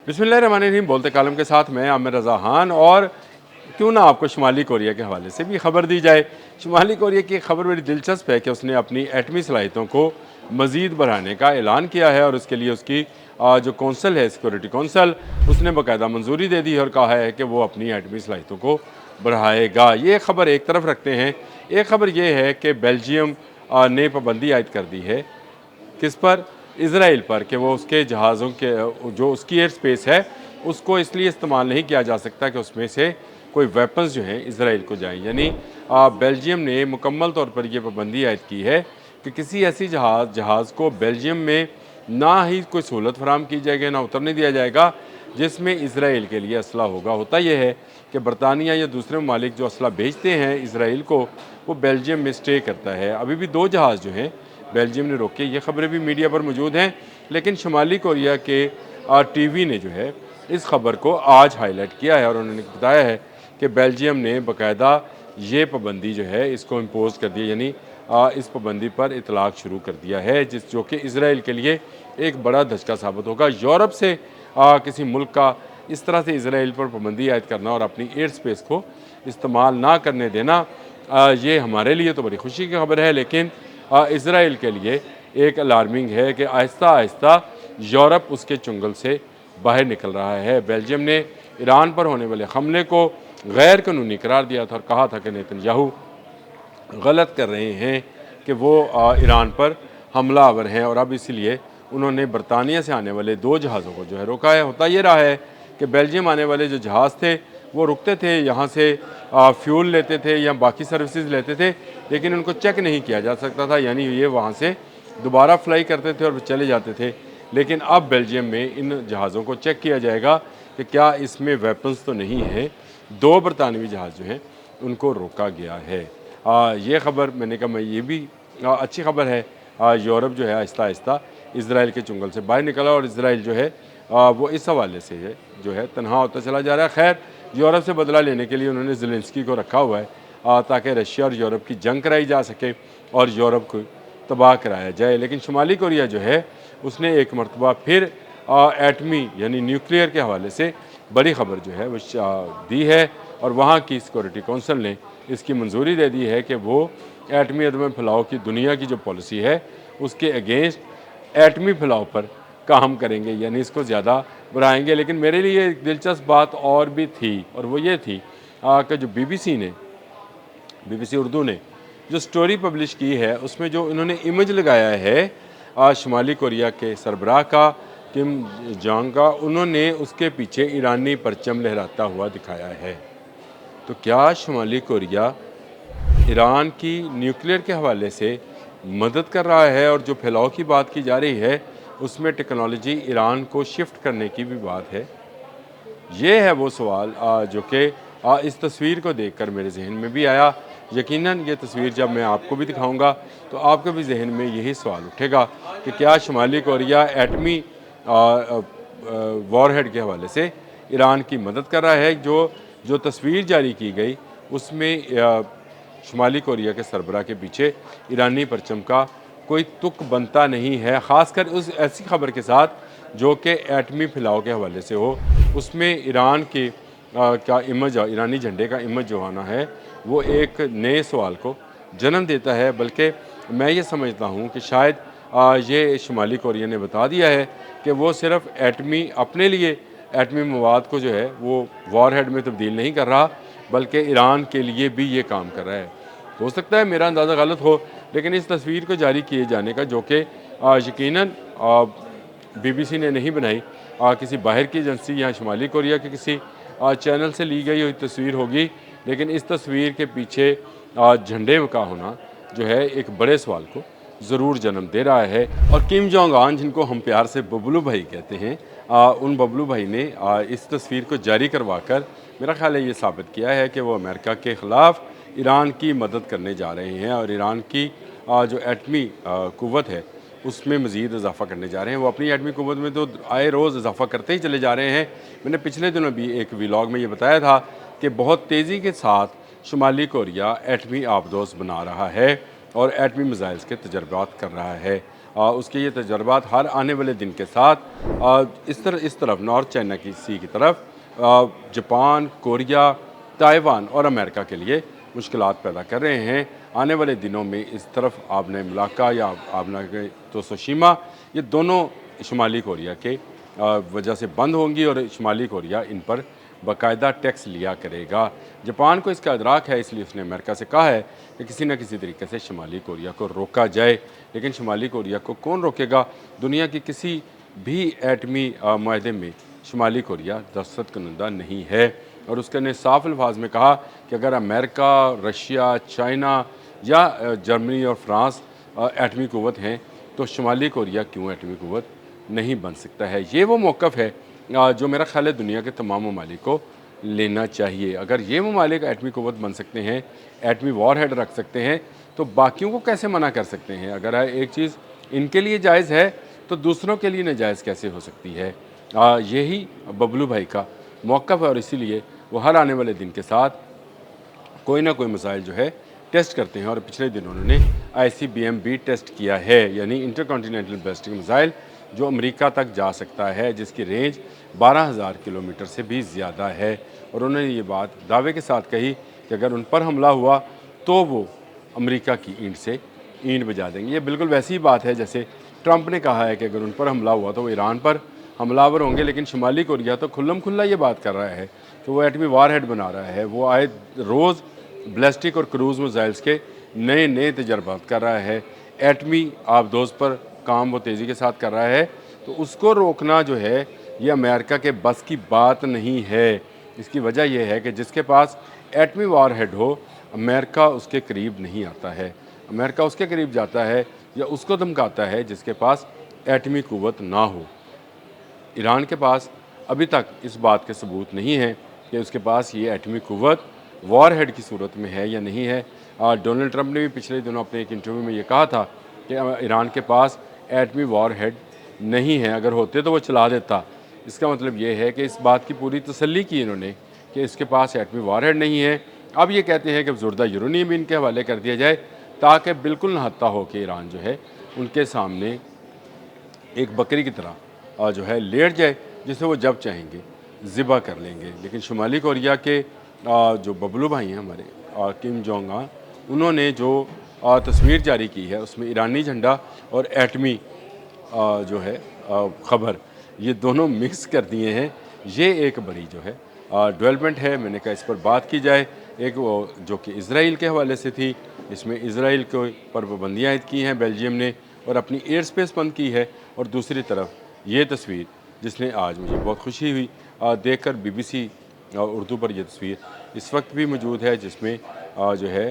बिस्मिल्लाहिर्रहमानिर्रहीम। बोलते कालम के साथ मैं आमिर रज़ा खान। और क्यों ना आपको शुमाली कोरिया के हवाले से भी खबर दी जाए। शुमाली कोरिया की खबर बड़ी दिलचस्प है कि उसने अपनी एटमी सलाहियतों को मज़ीद बढ़ाने का ऐलान किया है और उसके लिए उसकी जो कौंसल है, सिक्योरिटी कौंसल, उसने बाकायदा मंजूरी दे दी है और कहा है कि वो अपनी एटमी सलाहियतों को बढ़ाएगा। ये खबर एक तरफ रखते हैं। एक खबर ये है कि बेल्जियम ने पाबंदी आयद कर दी है किस पर, इसराइल पर, कि वो उसके जहाज़ों के जो उसकी एयर स्पेस है उसको इसलिए इस्तेमाल नहीं किया जा सकता कि उसमें से कोई वेपन्स जो हैं इसराइल को जाएं। यानी बेल्जियम ने मुकम्मल तौर पर यह पाबंदी आयद की है कि किसी ऐसी जहाज़ को बेल्जियम में ना ही कोई सहूलत फराम की जाएगी, ना उतरने दिया जाएगा जिसमें इसराइल के लिए असला होगा। होता यह है कि बरतानिया या दूसरे ममालिक जो असला भेजते हैं इसराइल को, वो बेल्जियम में स्टे करता है। अभी भी 2 जहाज़ जो हैं बेल्जियम ने रोके। ये खबरें भी मीडिया पर मौजूद हैं, लेकिन शुमाली कोरिया के टीवी ने जो है इस खबर को आज हाईलाइट किया है और उन्होंने बताया है कि बेल्जियम ने बाकायदा ये पाबंदी जो है इसको इम्पोज कर दी, यानी इस पाबंदी पर इतलाक़ शुरू कर दिया है, जो कि इसराइल के लिए एक बड़ा धचका साबित होगा। यूरोप से किसी मुल्क का इस तरह से इसराइल पर पाबंदी आयद करना और अपनी एयर स्पेस को इस्तेमाल ना करने देना, ये हमारे लिए तो बड़ी खुशी की खबर है, लेकिन इसराइल के लिए एक अलार्मिंग है कि आहिस्ता आहिस्ता यूरोप उसके चुंगल से बाहर निकल रहा है। बेल्जियम ने ईरान पर होने वाले हमले को गैर कानूनी करार दिया था और कहा था कि नेतन्याहू गलत कर रहे हैं कि वो ईरान पर हमलावर हैं, और अब इसलिए उन्होंने बरतानिया से आने वाले 2 जहाज़ों को जो है रोका है। होता ये रहा है कि बेल्जियम आने वाले जो जहाज़ थे वो रुकते थे, यहाँ से फ्यूल लेते थे या बाकी सर्विसेज लेते थे, लेकिन उनको चेक नहीं किया जा सकता था, यानी ये वहाँ से दोबारा फ्लाई करते थे और चले जाते थे। लेकिन अब बेल्जियम में इन जहाज़ों को चेक किया जाएगा कि क्या इसमें वेपन्स तो नहीं है। 2 बरतानवी जहाज़ जो हैं उनको रोका गया है। ये ख़बर मैंने कहा मैं ये भी अच्छी खबर है। यूरोप जो है आहिस्ता आहिस्ता इसराइल के चुंगल से बाहर निकला और इसराइल जो है वो इस हवाले से है जो है तनहा होता चला जा रहा है। खैर, यूरोप से बदला लेने के लिए उन्होंने ज़ेलेंस्की को रखा हुआ है ताकि रशिया और यूरोप की जंग कराई जा सके और यूरोप को तबाह कराया जाए। लेकिन शुमाली कोरिया जो है उसने एक मरतबा फिर एटमी यानी न्यूक्लियर के हवाले से बड़ी खबर जो है वो दी है और वहाँ की सिक्योरिटी कौंसिल ने इसकी मंजूरी दे दी है कि वो एटमी अदम फैलाव की दुनिया की जो पॉलिसी है उसके अगेंस्ट एटमी फैलाव पर काम करेंगे, यानी इसको ज़्यादा बढ़ाएंगे। लेकिन मेरे लिए एक दिलचस्प बात और भी थी और वो ये थी कि जो BBC उर्दू ने जो स्टोरी पब्लिश की है उसमें जो इन्होंने इमेज लगाया है शुमाली कोरिया के सरबराह का, किम जोंग का, उन्होंने उसके पीछे ईरानी परचम लहराता हुआ दिखाया है। तो क्या शुमाली कोरिया ईरान की न्यूक्लियर के हवाले से मदद कर रहा है? और जो फैलाव की बात की जा रही है उसमें टेक्नोलॉजी ईरान को शिफ्ट करने की भी बात है। ये है वो सवाल जो कि इस तस्वीर को देखकर मेरे जहन में भी आया। यकीनन ये तस्वीर जब मैं आपको भी दिखाऊंगा तो आपके भी जहन में यही सवाल उठेगा कि क्या शुमाली कोरिया एटमी वॉरहेड के हवाले से ईरान की मदद कर रहा है। जो तस्वीर जारी की गई उसमें शुमाली कोरिया के सरबराह के पीछे ईरानी परचम का कोई तुक बनता नहीं है, ख़ासकर उस ऐसी खबर के साथ जो कि एटमी फैलाव के हवाले से हो। उसमें ईरान के का इमेज, ईरानी झंडे का इमेज जो आना है वो एक नए सवाल को जन्म देता है। बल्कि मैं ये समझता हूँ कि शायद ये शुमाली कोरिया ने बता दिया है कि वो सिर्फ एटमी अपने लिए एटमी मवाद को जो है वो वॉरहेड में तब्दील नहीं कर रहा, बल्कि ईरान के लिए भी ये काम कर रहा है। हो सकता है मेरा अंदाज़ा गलत हो, लेकिन इस तस्वीर को जारी किए जाने का, जो कि यकीनन BBC ने नहीं बनाई, किसी बाहर की एजेंसी या शुमाली कोरिया के किसी चैनल से ली गई हुई तस्वीर होगी, लेकिन इस तस्वीर के पीछे झंडे का होना जो है एक बड़े सवाल को ज़रूर जन्म दे रहा है। और किम जोंग आन, जिनको हम प्यार से बबलू भाई कहते हैं, उन बबलू भाई ने इस तस्वीर को जारी करवा कर मेरा ख्याल है ये साबित किया है कि वो अमेरिका के ख़िलाफ़ ईरान की मदद करने जा रहे हैं और ईरान की जो एटमी क़ुव्वत है उसमें मज़ीद इजाफ़ा करने जा रहे हैं। वो अपनी एटमी क़ुव्वत में तो आए रोज़ इजाफ़ा करते ही चले जा रहे हैं। मैंने पिछले दिनों भी एक व्लॉग में ये बताया था कि बहुत तेज़ी के साथ शुमाली कोरिया एटमी आबदोज़ बना रहा है और एटमी मिज़ाइल्स के तजर्बात कर रहा है। उसके ये तजर्बात हर आने वाले दिन के साथ इस तरफ नॉर्थ चाइना की सी की तरफ जापान, कोरिया, ताइवान और अमेरिका के लिए मुश्किलात पैदा कर रहे हैं। आने वाले दिनों में इस तरफ आबने मलाका या आबने तोशिमा ये दोनों शुमाली कोरिया के वजह से बंद होंगी और शुमाली कोरिया इन पर बाकायदा टैक्स लिया करेगा। जापान को इसका इदराक है, इसलिए उसने अमेरिका से कहा है कि किसी न किसी तरीके से शुमाली कोरिया को रोका जाए। लेकिन शुमाली कोरिया को कौन रोकेगा? दुनिया की किसी भी एटमी माहदे में शुमाली कोरिया दस्तखत कुनंदा नहीं है। और उसके ने साफ अल्फाज में कहा कि अगर अमेरिका, रशिया, चाइना या जर्मनी और फ्रांस एटमी क़ुव्वत हैं तो शुमाली कोरिया क्यों एटमी क़ुव्वत नहीं बन सकता है। ये वो मौक़िफ़ है जो मेरा ख़्याल है दुनिया के तमाम ममालिक को लेना चाहिए। अगर ये ममालिक एटमी क़ुव्वत बन सकते हैं, एटमी वॉर हेड रख सकते हैं, तो बाकियों को कैसे मना कर सकते हैं? अगर एक चीज़ इनके लिए जायज़ है तो दूसरों के लिए नाजायज़ कैसे हो सकती है? यही बबलू भाई का मौक़िफ़ है और इसीलिए वो हर आने वाले दिन के साथ कोई ना कोई मसाइल जो है टेस्ट करते हैं। और पिछले दिन उन्होंने ICBM भी टेस्ट किया है, यानी इंटरकॉन्टिनेंटल बैलिस्टिक मिसाइल जो अमेरिका तक जा सकता है, जिसकी रेंज 12,000 किलोमीटर से भी ज़्यादा है। और उन्होंने ये बात दावे के साथ कही कि अगर उन पर हमला हुआ तो वो अमेरिका की ईंट से ईंट बजा देंगे। ये बिल्कुल वैसी ही बात है जैसे ट्रंप ने कहा है कि अगर उन पर हमला हुआ तो वो ईरान पर हमलावर होंगे। लेकिन शुमाली कोरिया तो खुल्लम खुल्ला ये बात कर रहा है कि वो एटमी वार हेड बना रहा है। वो आए रोज़ बैलिस्टिक और क्रूज़ मिसाइल्स के नए नए तजर्बात कर रहा है। एटमी आबदोज़ पर काम वो तेज़ी के साथ कर रहा है, तो उसको रोकना जो है ये अमेरिका के बस की बात नहीं है। इसकी वजह यह है कि जिसके पास एटमी वार हेड हो, अमेरिका उसके करीब नहीं आता है। अमेरिका उसके करीब जाता है या उसको धमकाता है जिसके पास एटमी क़ुव्वत ना हो। ईरान के पास अभी तक इस बात के सबूत नहीं है कि उसके पास ये एटमी क़ुव्वत वॉर हेड की सूरत में है या नहीं है। डोनाल्ड ट्रंप ने भी पिछले दिनों अपने एक इंटरव्यू में ये कहा था कि ईरान के पास एटमी वॉर हेड नहीं है, अगर होते तो वो चला देता। इसका मतलब ये है कि इस बात की पूरी तसल्ली की इन्होंने कि इसके पास एटमी वॉर हेड नहीं है। अब ये कहते हैं कि ज़ुर्दा यूरेनियम इनके हवाले कर दिया जाए ताकि बिल्कुल नहत्ता हो कि ईरान जो है उनके सामने एक बकरी की तरह जो है लेट जाए, जिसे वो जब चाहेंगे ज़िबा कर लेंगे। लेकिन शुमाली कोरिया के जो बबलू भाई हैं हमारे किम जोंग उन, उन्होंने जो तस्वीर जारी की है उसमें ईरानी झंडा और एटमी जो है ख़बर ये दोनों मिक्स कर दिए हैं। ये एक बड़ी जो है डेवलपमेंट है। मैंने कहा इस पर बात की जाए। एक वो जो कि इसराइल के हवाले से थी, इसमें इसराइल के पर पाबंदियाँ आयद की हैं बेल्जियम ने और अपनी एयर स्पेस बंद की है। और दूसरी तरफ ये तस्वीर जिसने आज मुझे बहुत खुशी हुई देखकर, BBC उर्दू पर यह तस्वीर इस वक्त भी मौजूद है, जिसमें जो है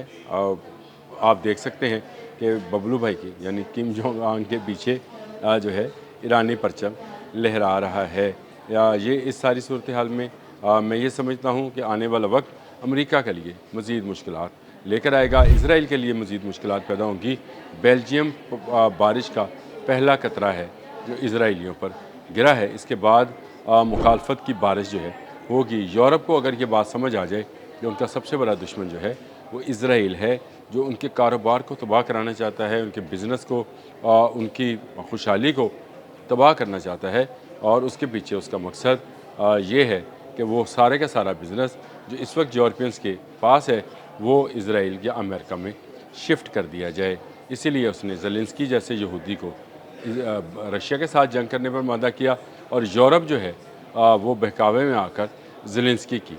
आप देख सकते हैं कि बबलू भाई की यानी किम जोंग उन के पीछे जो है ईरानी परचम लहरा रहा है। ये इस सारी सूरत हाल में मैं ये समझता हूँ कि आने वाला वक्त अमेरिका के लिए मज़ीद मुश्किलात लेकर आएगा, इसराइल के लिए मज़ीद मुश्किलात पैदा होंगी। बेल्जियम बारिश का पहला कतरा है जो इसराइलियों पर गिरा है। इसके बाद मुखालफत की बारिश जो है होगी। यूरोप को अगर ये बात समझ आ जाए कि उनका सबसे बड़ा दुश्मन जो है वो इसराइल है, जो उनके कारोबार को तबाह कराना चाहता है, उनके बिज़नेस को उनकी खुशहाली को तबाह करना चाहता है, और उसके पीछे उसका मकसद ये है कि वो सारे का सारा बिज़नेस जो इस वक्त यूरोपियंस के पास है वो इसराइल या अमेरिका में शिफ्ट कर दिया जाए। इसीलिए उसने ज़ेलेंस्की जैसे यहूदी को रशिया के साथ जंग करने पर मादा किया, और यूरोप जो है वो बहकावे में आकर ज़ेलेंस्की की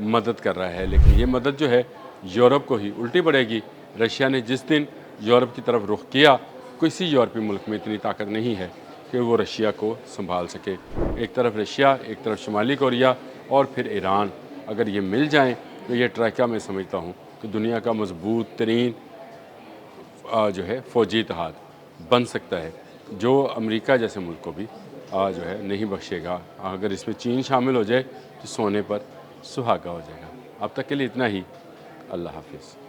मदद कर रहा है। लेकिन ये मदद जो है यूरोप को ही उल्टी पड़ेगी। रशिया ने जिस दिन यूरोप की तरफ रुख किया, किसी यूरोपीय मुल्क में इतनी ताकत नहीं है कि वो रशिया को संभाल सके। एक तरफ रशिया, एक तरफ शुमाली कोरिया और फिर ईरान, अगर ये मिल जाएं तो ये ट्रैका मैं समझता हूँ कि दुनिया का मजबूत तरीन जो है फ़ौजी इत्तेहाद बन सकता है, जो अमेरिका जैसे मुल्क को भी जो है नहीं बख्शेगा। अगर इसमें चीन शामिल हो जाए तो सोने पर सुहागा हो जाएगा। अब तक के लिए इतना ही। अल्लाह हाफिज़।